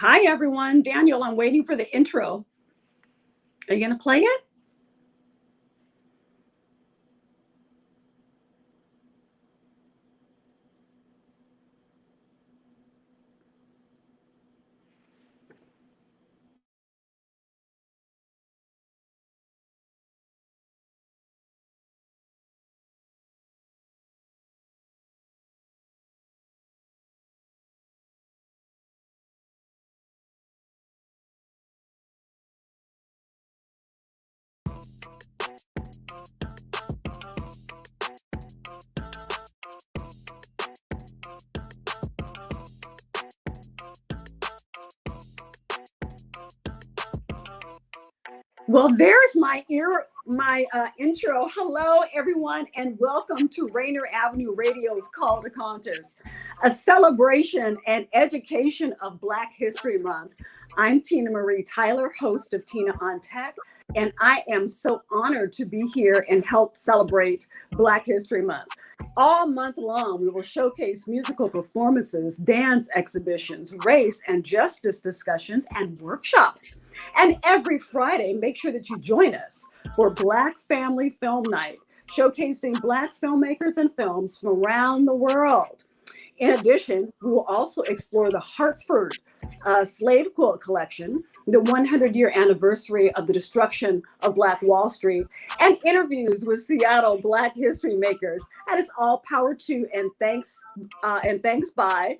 Hi, everyone. Daniel, I'm waiting for the intro. Are you going to play it? Well, there's my intro. Hello, everyone, and welcome to Rainier Avenue Radio's Call to Conscious, a celebration and education of Black History Month. I'm Tina Marie Tyler, host of Tina on Tech, and I am so honored to be here and help celebrate Black History Month. All month long, we will showcase musical performances, dance exhibitions, race and justice discussions, and workshops. And every Friday, make sure that you join us for Black Family Film Night, showcasing Black filmmakers and films from around the world. In addition, we will also explore the Hartsford slave quilt collection, the 100-year anniversary of the destruction of Black Wall Street, and interviews with Seattle Black history makers. And it's all power to and thanks by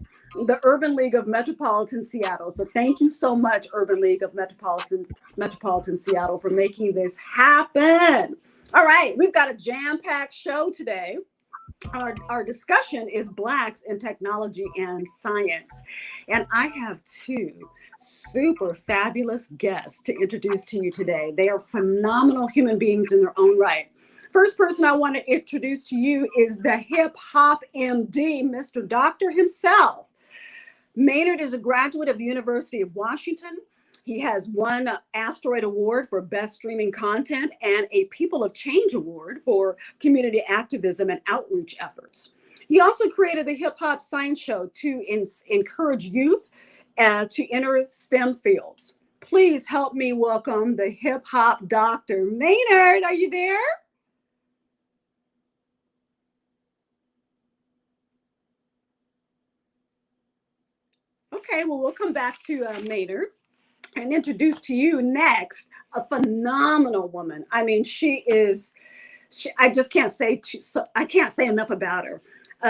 the Urban League of Metropolitan Seattle. So thank you so much, Urban League of Metropolitan Seattle, for making this happen. All right, we've got a jam-packed show today. Our discussion is Blacks in Technology and Science. And I have two super fabulous guests to introduce to you today. They are phenomenal human beings in their own right. First person I want to introduce to you is the hip hop MD, Mr. Doctor himself. Maynard is a graduate of the University of Washington. He has won an Asteroid Award for Best Streaming Content and a People of Change Award for community activism and outreach efforts. He also created the Hip Hop Science Show to encourage youth to enter STEM fields. Please help me welcome the hip hop doctor. Maynard, are you there? Okay, well, we'll come back to Maynard and introduce to you next a phenomenal woman. I mean, I just can't say I can't say enough about her.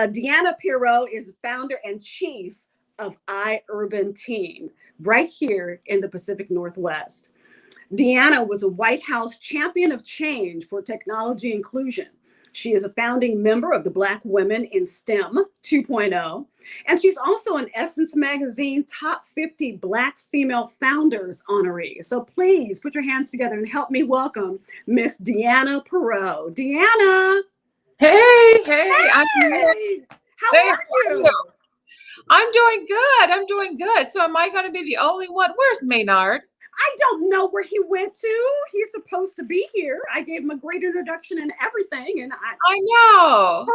Deena Pierott is founder and chief of iUrban team right here in the Pacific Northwest. Deena was a White House champion of change for technology inclusion. She is a founding member of the Black Women in STEM 2.0, and she's also an Essence Magazine Top 50 Black Female Founders honoree. So please put your hands together and help me welcome Miss Deena Pierott. Deena! Hey! How are you? I'm doing good. So am I going to be the only one? Where's Maynard? I don't know where he went to. He's supposed to be here. I gave him a great introduction and everything. And I know.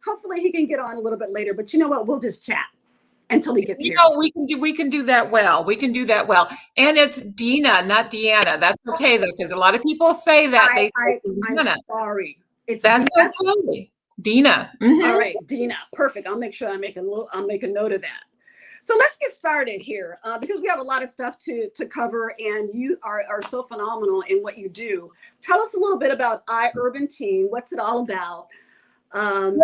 Hopefully he can get on a little bit later. But you know what? We'll just chat until he gets here. We can do that well. And it's Deena, not Deanna. That's okay though, because a lot of people say that. I'm sorry. That's okay. Deena. Mm-hmm. All right, Deena. Perfect. I'll make sure I'll make a note of that. So let's get started here because we have a lot of stuff to cover, and you are so phenomenal in what you do. Tell us a little bit about iUrban Teen. What's it all about? Go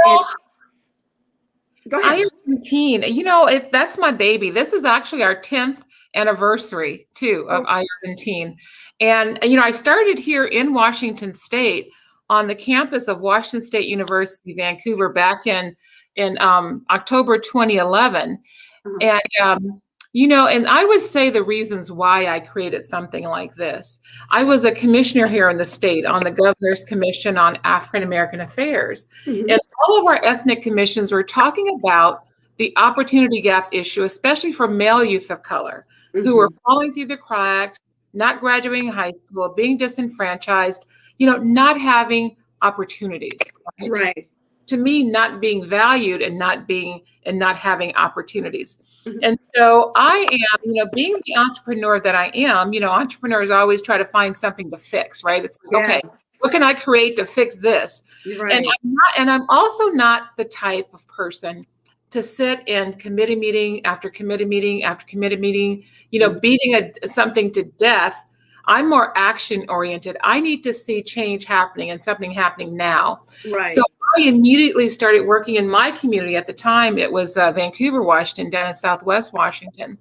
ahead. iUrban Teen, that's my baby. This is actually our 10th anniversary too of iUrban Teen. And, I started here in Washington State on the campus of Washington State University, Vancouver, back in October 2011. And, and I would say the reasons why I created something like this. I was a commissioner here in the state on the Governor's Commission on African American Affairs. Mm-hmm. And all of our ethnic commissions were talking about the opportunity gap issue, especially for male youth of color who were falling through the cracks, not graduating high school, being disenfranchised, not having opportunities. Right. To me, not being valued and not having opportunities. And so I am, being the entrepreneur that I am, entrepreneurs always try to find something to fix, right? It's like, okay, what can I create to fix this? Right. And I'm also not the type of person to sit in committee meeting after committee meeting after committee meeting, beating something to death. I'm more action oriented. I need to see change happening and something happening now. Right. So I immediately started working in my community. At the time, it was Vancouver, Washington, down in Southwest Washington,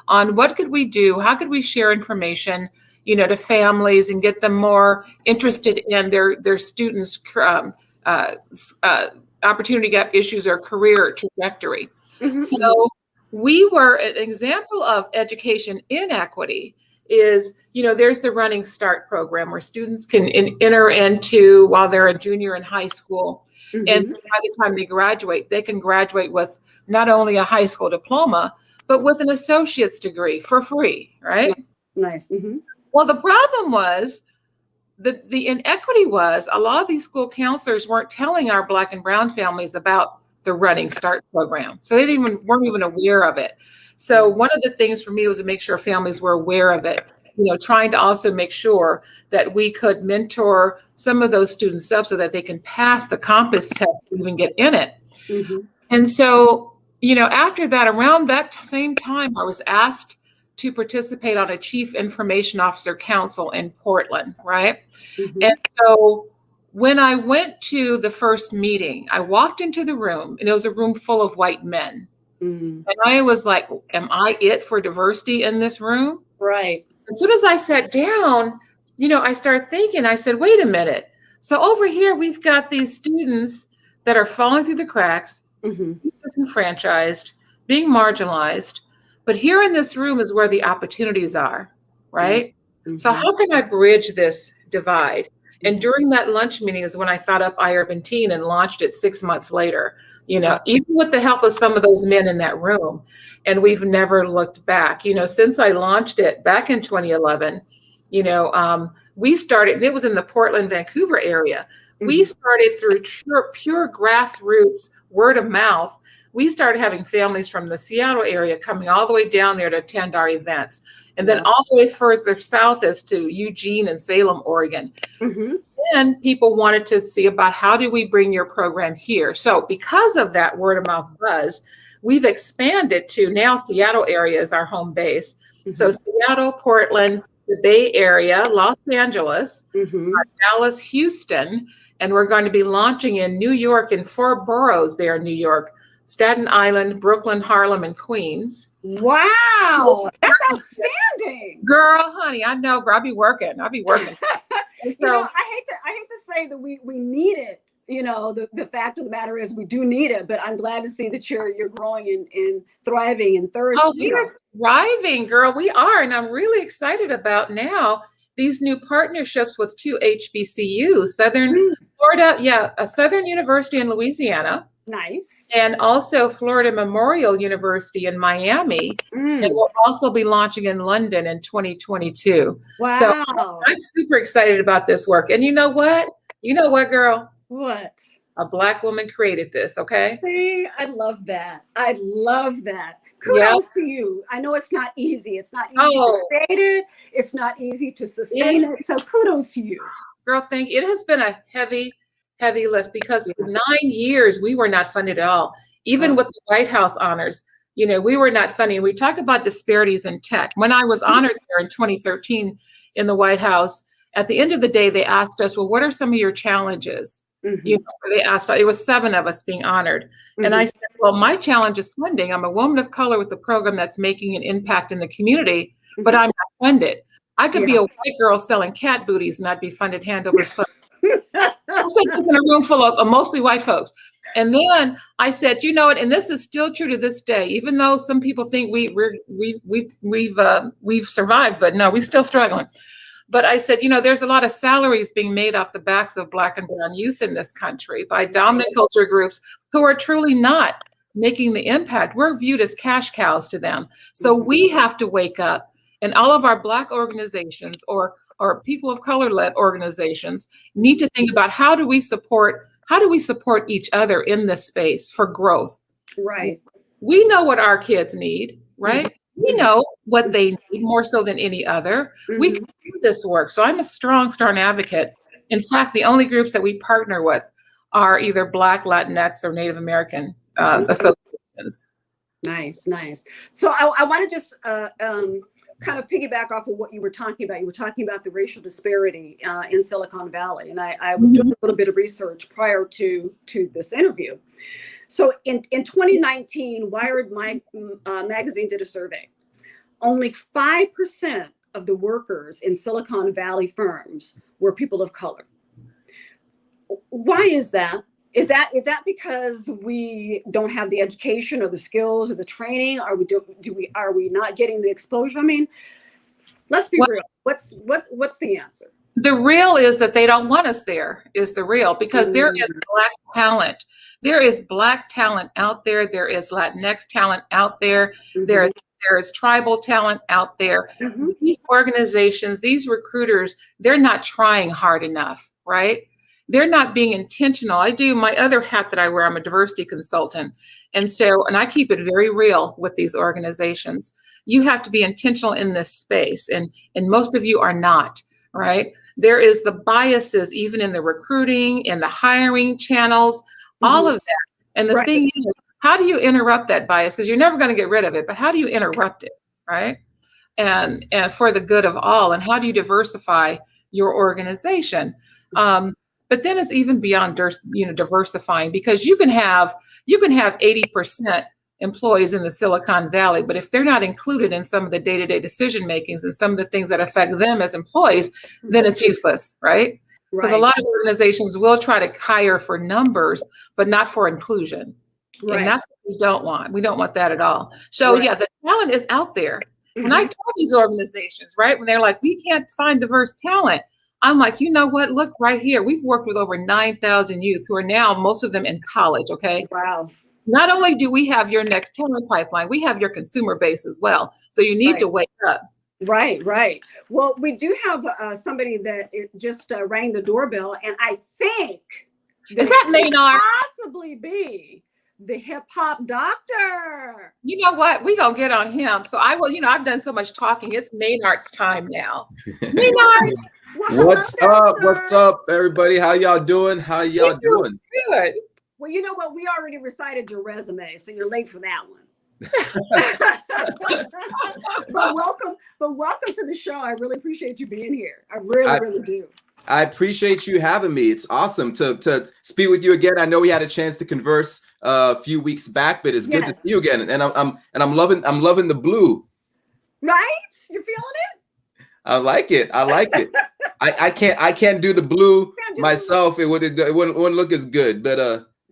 on what could we do? How could we share information, to families and get them more interested in their students' opportunity gap issues or career trajectory. Mm-hmm. So we were an example of education inequity. Is, there's the Running Start program where students can enter into while they're a junior in high school. Mm-hmm. And by the time they graduate, they can graduate with not only a high school diploma, but with an associate's degree for free, right? Nice. Mm-hmm. Well, the problem was, the inequity was a lot of these school counselors weren't telling our Black and brown families about the Running Start program. So they weren't even aware of it. So one of the things for me was to make sure families were aware of it, trying to also make sure that we could mentor some of those students up so that they can pass the Compass test and even get in it. Mm-hmm. And so, after that, around that same time, I was asked to participate on a Chief Information Officer Council in Portland, right? Mm-hmm. And so when I went to the first meeting, I walked into the room and it was a room full of white men. Mm-hmm. And I was like, am I it for diversity in this room? Right. As soon as I sat down, I started thinking, I said, wait a minute. So over here, we've got these students that are falling through the cracks, mm-hmm. disenfranchised, being marginalized. But here in this room is where the opportunities are, right? Mm-hmm. So how can I bridge this divide? And during that lunch meeting is when I thought up iUrban Teen and launched it 6 months later. Even with the help of some of those men in that room, and we've never looked back. Since I launched it back in 2011, we started, and it was in the Portland, Vancouver area. Mm-hmm. We started through pure grassroots, word of mouth. We started having families from the Seattle area coming all the way down there to attend our events. And then all the way further south as to Eugene and Salem, Oregon. Mm-hmm. And people wanted to see about how do we bring your program here. So because of that word of mouth buzz, we've expanded to now Seattle area is our home base. Mm-hmm. So Seattle, Portland, the Bay Area, Los Angeles, mm-hmm. Dallas, Houston, and we're going to be launching in New York in 4 boroughs there in New York: Staten Island, Brooklyn, Harlem, and Queens. Wow, that's outstanding. Girl, honey, I know, girl, I'll be working. So, I hate to say that we need it. The fact of the matter is we do need it, but I'm glad to see that you're growing and thriving and thirsty. Oh, we're thriving, girl. We are. And I'm really excited about now these new partnerships with 2 HBCUs, Southern Florida, a Southern University in Louisiana. Nice. And also Florida Memorial University in Miami. And we'll also be launching in London in 2022. Wow. So I'm super excited about this work. And you know what? Girl? What? A Black woman created this, okay? See, I love that. Kudos to you. I know it's not easy. It's not easy to create it. It's not easy to sustain it. So kudos to you. Girl, thank you. It has been a heavy lift because for 9 years, we were not funded at all. Even with the White House honors, we were not funded. We talk about disparities in tech. When I was honored there in 2013 in the White House, at the end of the day, they asked us, well, what are some of your challenges? Mm-hmm. They asked, it was 7 of us being honored. Mm-hmm. And I said, well, my challenge is funding. I'm a woman of color with a program that's making an impact in the community, but I'm not funded. I could be a white girl selling cat booties and I'd be funded hand over foot. I'm sitting in a room full of mostly white folks. And then I said, and this is still true to this day, even though some people think we've survived, but no, we're still struggling. But I said, there's a lot of salaries being made off the backs of Black and brown youth in this country by dominant culture groups who are truly not making the impact. We're viewed as cash cows to them. So we have to wake up, and all of our Black organizations or people of color-led organizations need to think about how do we support each other in this space for growth. Right. We know what our kids need, right? We know what they need more so than any other. We can do this work. So I'm a strong advocate. In fact, the only groups that we partner with are either Black, Latinx, or Native American associations. Nice. So I want to just kind of piggyback off of what you were talking about. You were talking about the racial disparity in Silicon Valley. And I was doing a little bit of research prior to this interview. So in 2019, Wired magazine did a survey. Only 5% of the workers in Silicon Valley firms were people of color. Why is that? Is that because we don't have the education or the skills or the training? Are we not getting the exposure? I mean, let's be real. What's the answer? The real is that they don't want us there, is the real, because there is Black talent. There is Black talent out there. There is Latinx talent out there. There is tribal talent out there. These organizations, these recruiters, they're not trying hard enough, right? They're not being intentional. I do my other hat that I wear. I'm a diversity consultant. And I keep it very real with these organizations. You have to be intentional in this space. And most of you are not, right? There is the biases, even in the recruiting, in the hiring channels, all of that. And the thing is, how do you interrupt that bias? Because you're never going to get rid of it, but how do you interrupt it, right? And for the good of all. And how do you diversify your organization? But then it's even beyond diversifying, because you can have 80% employees in the Silicon Valley, but if they're not included in some of the day-to-day decision makings and some of the things that affect them as employees, then it's useless, right? Because a lot of organizations will try to hire for numbers, but not for inclusion. And that's what we don't want. We don't want that at all. So yeah, the talent is out there. And I tell these organizations, right, when they're like, we can't find diverse talent, I'm like, you know what? Look right here. We've worked with over 9,000 youth who are now, most of them in college, okay? Wow. Not only do we have your next talent pipeline, we have your consumer base as well. So you need to wake up. Right. Well, we do have somebody that just rang the doorbell, and I think is that Maynard? Possibly be the hip hop doctor. You know what? We're going to get on him. So I will, I've done so much talking. It's Maynard's time now. Maynard. What's up? What's up, everybody? How y'all doing? How y'all doing? Good. Well, you know what? We already recited your resume, so you're late for that one. But welcome to the show. I really appreciate you being here. I really do. I appreciate you having me. It's awesome to speak with you again. I know we had a chance to converse a few weeks back, but it's good to see you again. And I'm loving the blue. Right? You're feeling it? I like it. I can't do the blue myself. It wouldn't look as good, but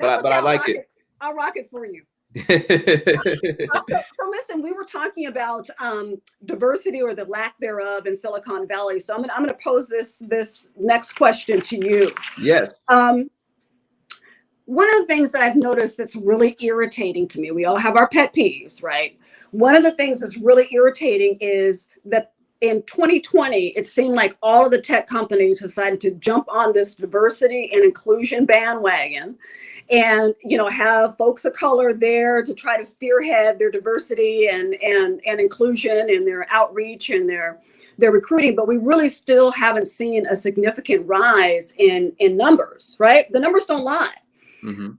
I like it. I'll rock it for you. So listen, we were talking about diversity or the lack thereof in Silicon Valley. So I'm gonna pose this next question to you. Yes. One of the things that I've noticed that's really irritating to me, we all have our pet peeves, right? One of the things that's really irritating is that in 2020, it seemed like all of the tech companies decided to jump on this diversity and inclusion bandwagon and, have folks of color there to try to spearhead their diversity and inclusion and their outreach and their recruiting. But we really still haven't seen a significant rise in numbers, right? The numbers don't lie.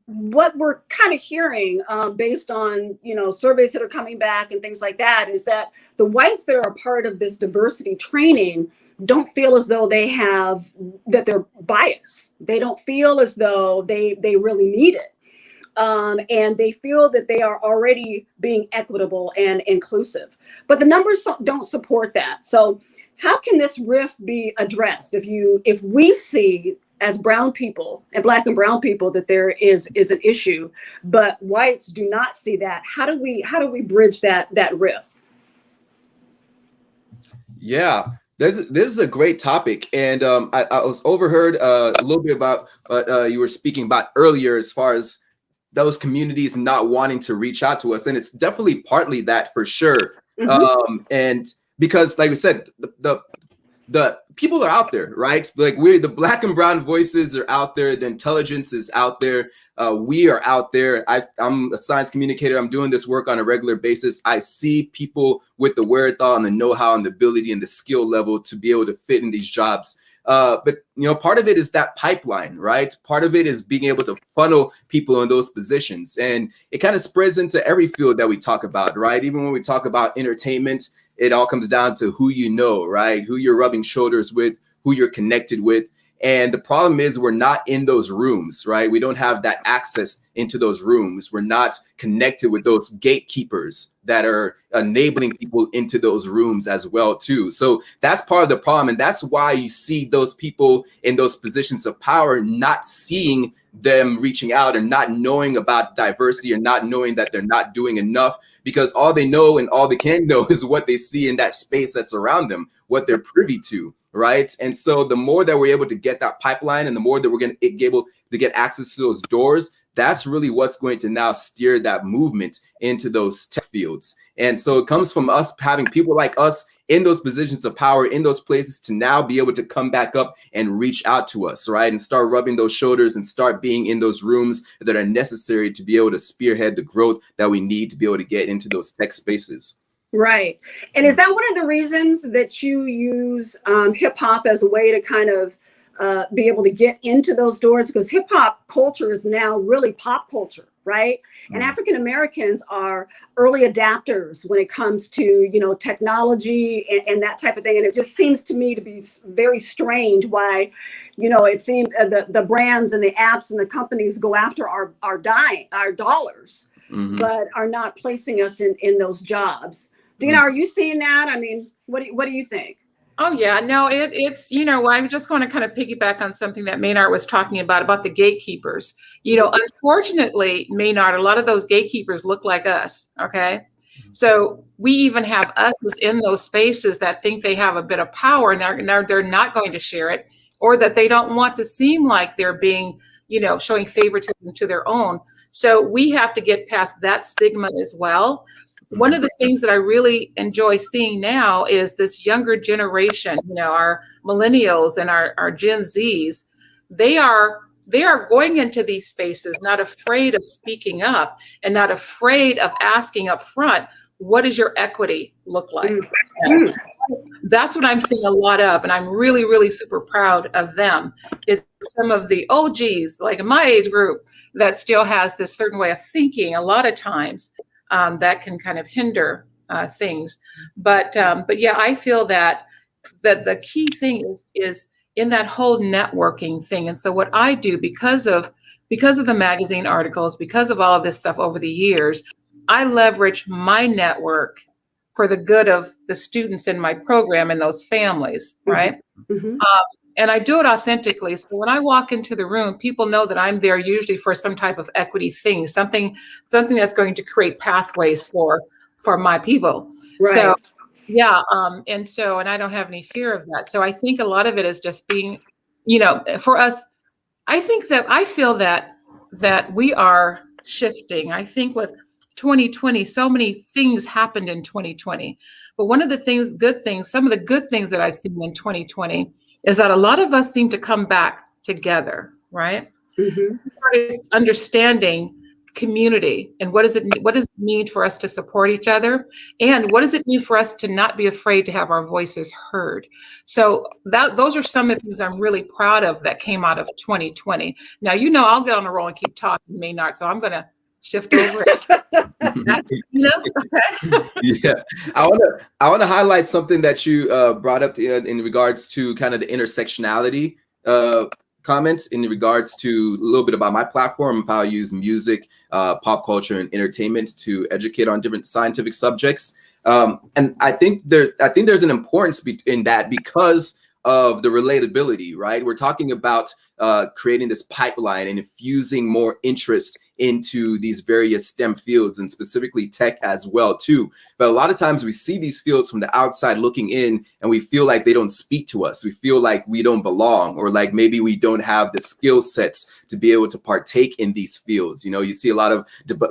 What we're kind of hearing based on, surveys that are coming back and things like that is that the whites that are a part of this diversity training don't feel as though that they're biased. They don't feel as though they really need it. And they feel that they are already being equitable and inclusive. But the numbers don't support that. So how can this rift be addressed? If we see as brown people and Black and brown people that there is an issue, but whites do not see that, how do we bridge that rift? Yeah, this is a great topic, and I was overheard a little bit about what you were speaking about earlier, as far as those communities not wanting to reach out to us, and it's definitely partly that for sure. And because, like we said, the people are out there, right? Like the Black and brown voices are out there. The intelligence is out there. We are out there. I'm a science communicator. I'm doing this work on a regular basis. I see people with the wherewithal and the know-how and the ability and the skill level to be able to fit in these jobs. But part of it is that pipeline, right? Part of it is being able to funnel people in those positions, and it kind of spreads into every field that we talk about, right? Even when we talk about entertainment, it all comes down to who you know, right? Who you're rubbing shoulders with, who you're connected with. And the problem is we're not in those rooms, right? We don't have that access into those rooms. We're not connected with those gatekeepers that are enabling people into those rooms as well, too. So that's part of the problem. And that's why you see those people in those positions of power not seeing them reaching out and not knowing about diversity or not knowing that they're not doing enough, because all they know and all they can know is what they see in that space that's around them, what they're privy to. Right. And so the more that we're able to get that pipeline and the more that we're going to be able to get access to those doors, that's really what's going to now steer that movement into those tech fields. And so it comes from us having people like us in those positions of power, in those places, to now be able to come back up and reach out to us, right? And start rubbing those shoulders and start being in those rooms that are necessary to be able to spearhead the growth that we need to be able to get into those tech spaces. Right. And is that one of the reasons that you use hip hop as a way to kind of be able to get into those doors? Because hip hop culture is now really pop culture, right? And African Americans are early adapters when it comes to, technology and that type of thing. And it just seems to me to be very strange why, it seems the brands and the apps and the companies go after our dollars, but are not placing us in those jobs. Deena, are you seeing that? I mean, what do you think? Oh, yeah, no, it's, I'm just going to kind of piggyback on something that Maynard was talking about the gatekeepers. Unfortunately, Maynard, a lot of those gatekeepers look like us. OK, so we even have us in those spaces that think they have a bit of power and they're not going to share it, or that they don't want to seem like they're being, showing favoritism to their own. So we have to get past that stigma as well. One of the things that I really enjoy seeing now is this younger generation, our millennials and our Gen Zs, they are going into these spaces, not afraid of speaking up and not afraid of asking up front, what does your equity look like? That's what I'm seeing a lot of. And I'm really, really super proud of them. It's some of the OGs, like in my age group, that still has this certain way of thinking a lot of times. That can kind of hinder things, but yeah, I feel that the key thing is in that whole networking thing. And so what I do, because of the magazine articles, because of all of this stuff over the years, I leverage my network for the good of the students in my program and those families, right? And I do it authentically. So when I walk into the room, people know that I'm there usually for some type of equity thing, something that's going to create pathways for my people. Right. So, yeah. And I don't have any fear of that. So I think a lot of it is just being, for us, I feel that we are shifting. I think with 2020, so many things happened in 2020. But one of the some of the good things that I've seen in 2020 is that a lot of us seem to come back together, right? Started understanding community and what does it mean for us to support each other, and what does it mean for us to not be afraid to have our voices heard. So those are some of the things I'm really proud of that came out of 2020. Now, I'll get on a roll and keep talking, Maynard, so I'm going to shift over it. Yeah, I want to highlight something that you brought up in regards to kind of the intersectionality comments in regards to a little bit about my platform, how I use music, pop culture, and entertainment to educate on different scientific subjects. And I think there's an importance in that because of the relatability, right? We're talking about creating this pipeline and infusing more interest into these various STEM fields, and specifically tech as well too. But a lot of times we see these fields from the outside looking in, and we feel like they don't speak to us. We feel like we don't belong, or like maybe we don't have the skill sets to be able to partake in these fields. You know, you see a lot of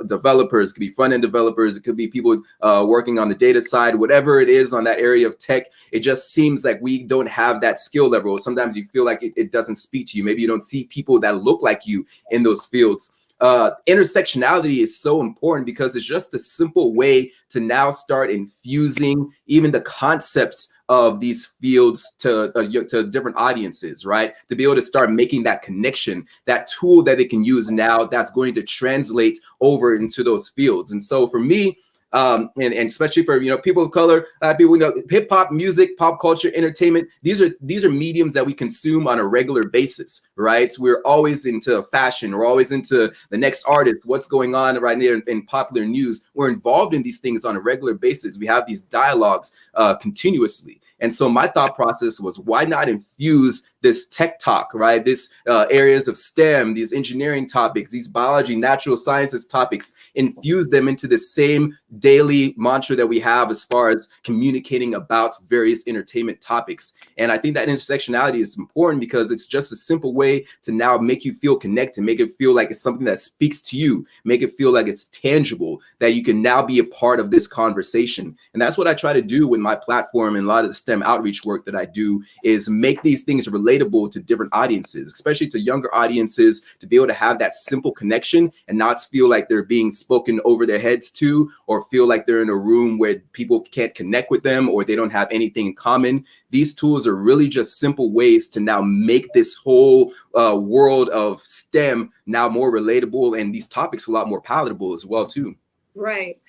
developers, it could be front-end developers, it could be people working on the data side, whatever it is on that area of tech. It just seems like we don't have that skill level. Sometimes you feel like it doesn't speak to you. Maybe you don't see people that look like you in those fields. Intersectionality is so important because it's just a simple way to now start infusing even the concepts of these fields to different audiences, right? To be able to start making that connection, that tool that they can use now that's going to translate over into those fields. And so for me, and especially for, you know, people of color, people, you know, hip hop music, pop culture, entertainment, these are mediums that we consume on a regular basis, right? We're always into fashion, we're always into the next artist, what's going on right there in popular news. We're involved in these things on a regular basis. We have these dialogues continuously. And so my thought process was, why not infuse this tech talk, right? This areas of STEM, these engineering topics, these biology, natural sciences topics, infuse them into the same daily mantra that we have as far as communicating about various entertainment topics. And I think that intersectionality is important because it's just a simple way to now make you feel connected, make it feel like it's something that speaks to you, make it feel like it's tangible, that you can now be a part of this conversation. And that's what I try to do with my platform and a lot of the STEM outreach work that I do, is make these things relatable to different audiences, especially to younger audiences, to be able to have that simple connection and not feel like they're being spoken over their heads to, or feel like they're in a room where people can't connect with them or they don't have anything in common. These tools are really just simple ways to now make this whole world of STEM now more relatable, and these topics a lot more palatable as well too. Right.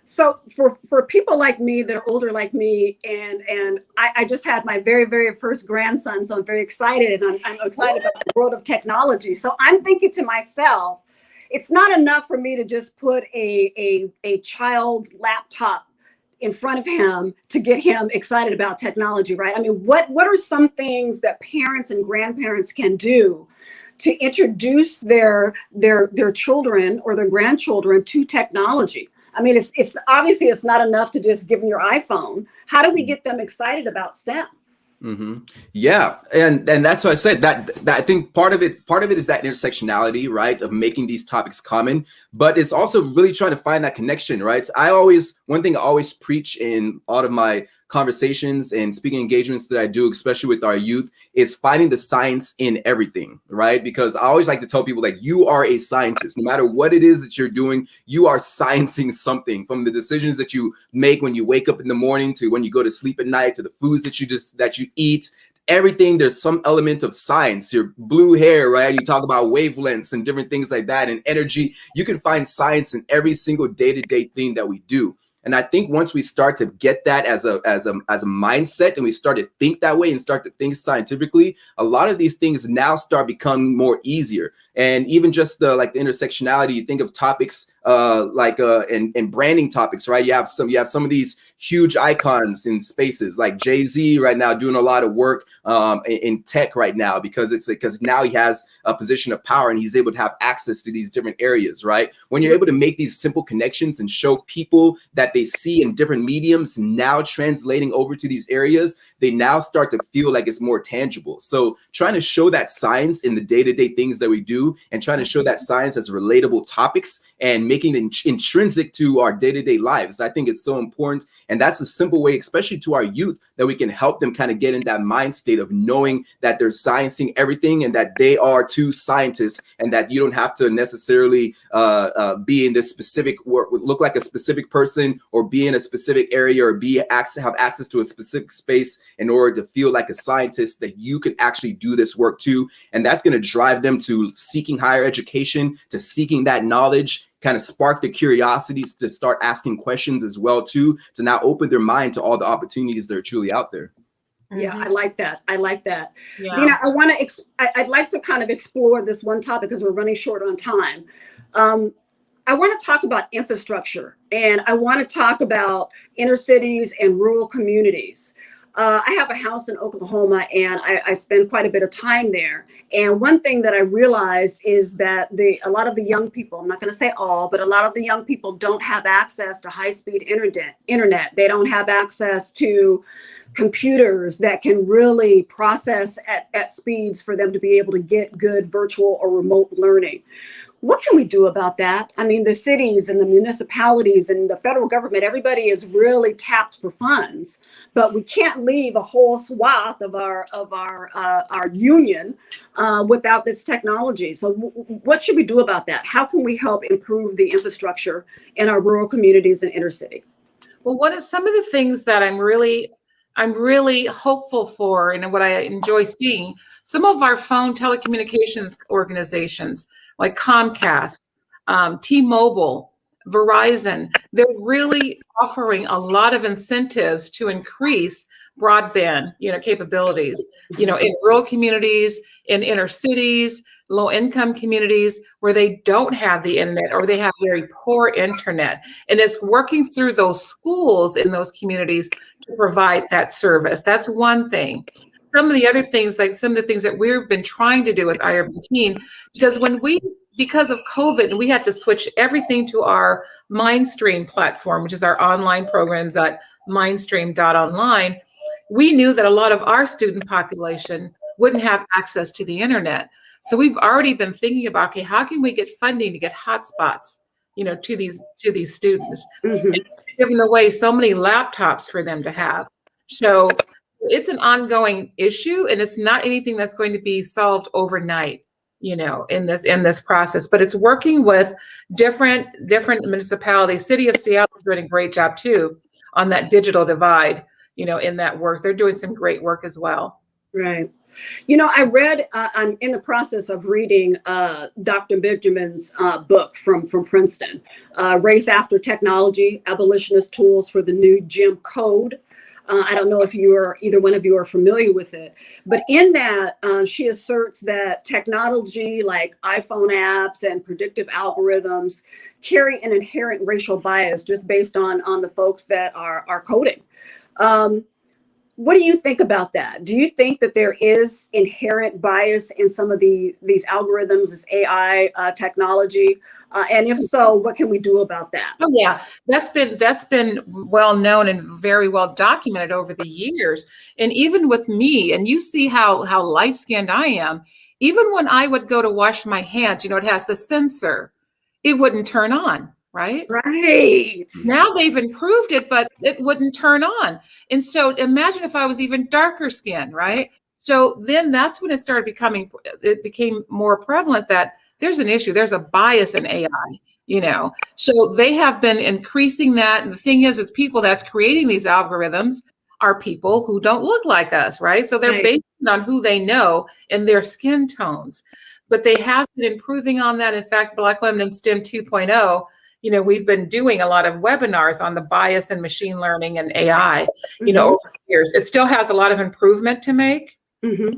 So for people like me that are older like me, and I just had my very, very first grandson, so I'm very excited, and I'm excited about the world of technology. So I'm thinking to myself, it's not enough for me to just put a child laptop in front of him to get him excited about technology, right? I mean, what are some things that parents and grandparents can do to introduce their children or their grandchildren to technology? I mean, it's obviously it's not enough to just give them your iPhone. How do we get them excited about STEM? Mm-hmm. Yeah, and that's what I said. That I think part of it is that intersectionality, right, of making these topics common. But it's also really trying to find that connection, right? One thing I always preach in all of my conversations and speaking engagements that I do, especially with our youth, is finding the science in everything, right? Because I always like to tell people, like, you are a scientist. No matter what it is that you're doing, you are sciencing something, from the decisions that you make when you wake up in the morning to when you go to sleep at night, to the foods that you eat. Everything, there's some element of science. Your blue hair, right? You talk about wavelengths and different things like that, and energy. You can find science in every single day-to-day thing that we do. And I think once we start to get that as a mindset, and we start to think that way and start to think scientifically, a lot of these things now start becoming more easier. And even just the intersectionality, you think of topics and branding topics, right? You have some of these huge icons in spaces, like Jay-Z right now doing a lot of work in tech right now, because now he has a position of power and he's able to have access to these different areas, right? When you're able to make these simple connections and show people that they see in different mediums now translating over to these areas, they now start to feel like it's more tangible. So trying to show that science in the day-to-day things that we do, and trying to show that science as relatable topics and making it intrinsic to our day-to-day lives, I think it's so important. And that's a simple way, especially to our youth, that we can help them kind of get in that mind state of knowing that they're sciencing everything and that they are too scientists, and that you don't have to necessarily be in this specific work, look like a specific person, or be in a specific area, or have access to a specific space in order to feel like a scientist, that you can actually do this work too. And that's going to drive them to seeking higher education, to seeking that knowledge, kind of spark the curiosities to start asking questions as well too, to now open their mind to all the opportunities that are truly out there. Yeah, I like that. Yeah. Deena, I'd like to kind of explore this one topic because we're running short on time. I want to talk about infrastructure, and I want to talk about inner cities and rural communities. I have a house in Oklahoma, and I spend quite a bit of time there. And one thing that I realized is that a lot of the young people, I'm not going to say all, but a lot of the young people don't have access to high-speed internet. They don't have access to computers that can really process at speeds for them to be able to get good virtual or remote learning. What can we do about that? I mean, the cities and the municipalities and the federal government, everybody is really tapped for funds, but we can't leave a whole swath of our union without this technology. So what should we do about that? How can we help improve the infrastructure in our rural communities and inner city? Well, what are some of the things that I'm really hopeful for, and what I enjoy seeing? Some of our phone telecommunications organizations like Comcast, T-Mobile, Verizon, they're really offering a lot of incentives to increase broadband, capabilities, in rural communities, in inner cities, low-income communities where they don't have the internet or they have very poor internet. And it's working through those schools in those communities to provide that service. That's one thing. Some of the other things, like some of the things that we've been trying to do with iUrban Teen, because because of COVID, and we had to switch everything to our Mindstream platform, which is our online programs at mindstream.online, we knew that a lot of our student population wouldn't have access to the internet. So we've already been thinking about, okay, how can we get funding to get hotspots, to these students, Mm-hmm. giving away so many laptops for them to have. So it's an ongoing issue, and it's not anything that's going to be solved overnight, in this process. But it's working with different municipalities. City of Seattle is doing a great job too on that digital divide. In that work, they're doing some great work as well. Right. I read, I'm in the process of reading Dr. Benjamin's book from Princeton, Race After Technology, Abolitionist Tools for the New Jim Code. I don't know if either one of you are familiar with it, but in that she asserts that technology like iPhone apps and predictive algorithms carry an inherent racial bias just based on the folks that are coding. What do you think about that? Do you think that there is inherent bias in some of these algorithms, this AI technology? And if so, what can we do about that? Oh yeah, that's been well known and very well documented over the years. And even with me, and you see how light-skinned I am, even when I would go to wash my hands, it has the sensor, it wouldn't turn on. Right? Right. Now they've improved it, but it wouldn't turn on. And so imagine if I was even darker skinned, right? So then that's when it became more prevalent that there's an issue, there's a bias in AI, So they have been increasing that. And the thing is, with people that's creating these algorithms are people who don't look like us, right? So they're based on who they know and their skin tones. But they have been improving on that. In fact, Black Women in STEM 2.0, we've been doing a lot of webinars on the bias in machine learning and AI, over the years. It still has a lot of improvement to make. Mm-hmm.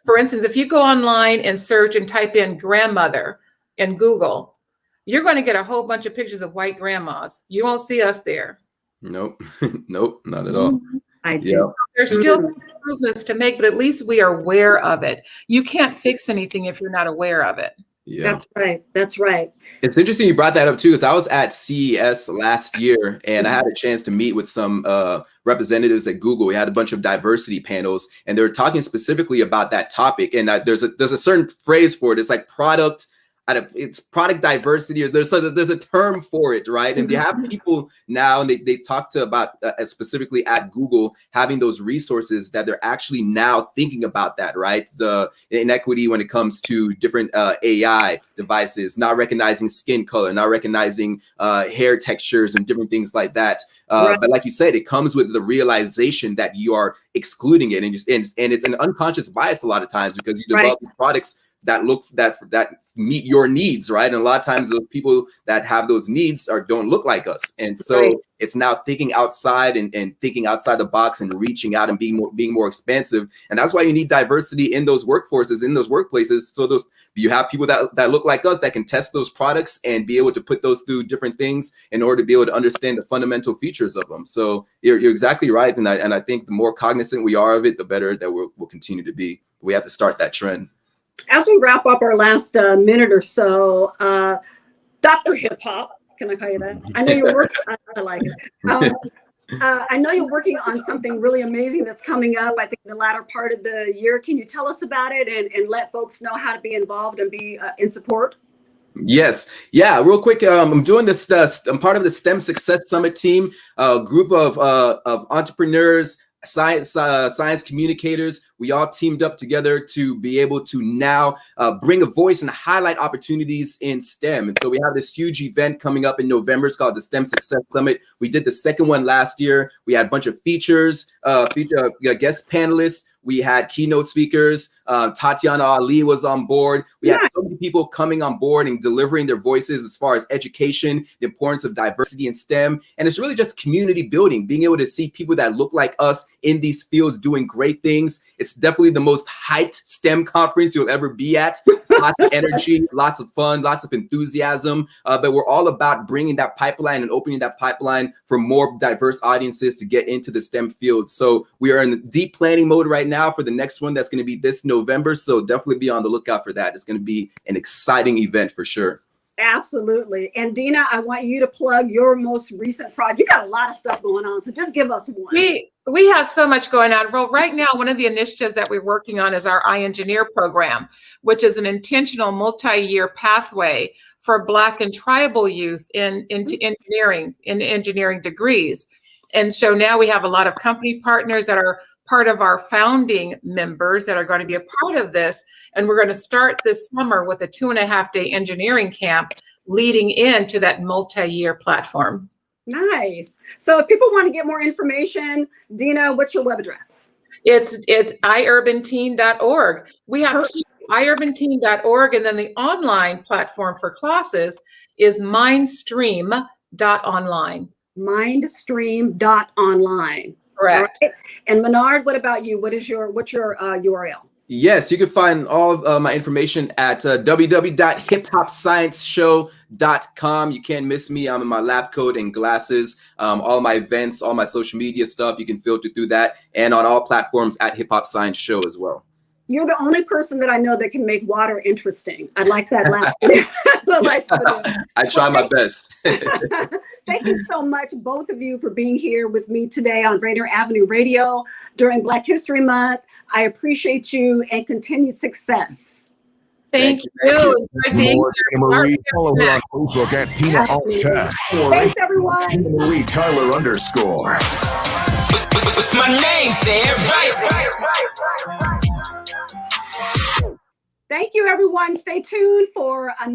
For instance, if you go online and search and type in grandmother in Google, you're going to get a whole bunch of pictures of white grandmas. You won't see us there. Nope. Nope, not at all. I do. There's still improvements to make, but at least we are aware of it. You can't fix anything if you're not aware of it. Yeah, that's right. That's right. It's interesting you brought that up too, because I was at CES last year and I had a chance to meet with some representatives at Google. We had a bunch of diversity panels, and they were talking specifically about that topic. And there's a certain phrase for it. It's like it's product diversity, or there's a term for it, right? And they have people now, and they talk about specifically at Google having those resources that they're actually now thinking about that, right? The inequity when it comes to different AI devices, not recognizing skin color, not recognizing hair textures and different things like that. Right. But like you said, it comes with the realization that you are excluding it, and it's an unconscious bias a lot of times because you develop products that meet your needs, right? And a lot of times those people that have those needs don't look like us. And so it's now thinking outside and thinking outside the box and reaching out and being more expansive. And that's why you need diversity in those workforces, in those workplaces. So you have people that look like us that can test those products and be able to put those through different things in order to be able to understand the fundamental features of them. So you're exactly right. And I think the more cognizant we are of it, the better that we'll continue to be. We have to start that trend. As we wrap up our last minute or so, Dr. Hip Hop, can I call you that? I know you're working, I like it. I know you're working on something really amazing that's coming up, I think the latter part of the year. Can you tell us about it and let folks know how to be involved and be in support? Yes. Yeah. Real quick. I'm doing this. I'm part of the STEM Success Summit team, a group of entrepreneurs, science communicators. We all teamed up together to be able to now bring a voice and highlight opportunities in STEM. And so we have this huge event coming up in November. It's called the STEM Success Summit. We did the second one last year. We had a bunch of guest panelists. We had keynote speakers. Tatiana Ali was on board. We had so many people coming on board and delivering their voices as far as education, the importance of diversity in STEM. And it's really just community building, being able to see people that look like us in these fields doing great things. It's definitely the most hyped STEM conference you'll ever be at. Lots of energy, lots of fun, lots of enthusiasm. But we're all about bringing that pipeline and opening that pipeline for more diverse audiences to get into the STEM field. So we are in the deep planning mode right now for the next one that's going to be this November. So definitely be on the lookout for that. It's going to be an exciting event for sure. Absolutely. And Deena, I want you to plug your most recent project. You got a lot of stuff going on, so just give us one. We have so much going on. Well, right now, one of the initiatives that we're working on is our iEngineer program, which is an intentional multi-year pathway for Black and tribal youth into engineering degrees. And so now we have a lot of company partners that are part of our founding members that are going to be a part of this. And we're going to start this summer with a 2.5-day engineering camp leading into that multi-year platform. Nice. So if people want to get more information, Deena, what's your web address? It's iUrbanteen.org. We have iUrbanteen.org, and then the online platform for classes is mindstream.online. Mindstream.online. Correct. Right. And Maynard, what about you? What's your URL? Yes, you can find all of my information at www.hiphopscienceshow.com. You can't miss me. I'm in my lab coat and glasses. All my events, all my social media stuff, you can filter through that, and on all platforms at Hip Hop Science Show as well. You're the only person that I know that can make water interesting. I like that laugh. I try my best. Thank you so much, both of you, for being here with me today on Rainier Avenue Radio during Black History Month. I appreciate you and continued success. Thank you. More Deena Marie. Follow her on Facebook at Deena Alt. Thanks, everyone. Deena Marie Tyler _. What's my name, Sam? Right. Thank you, everyone. Stay tuned for another.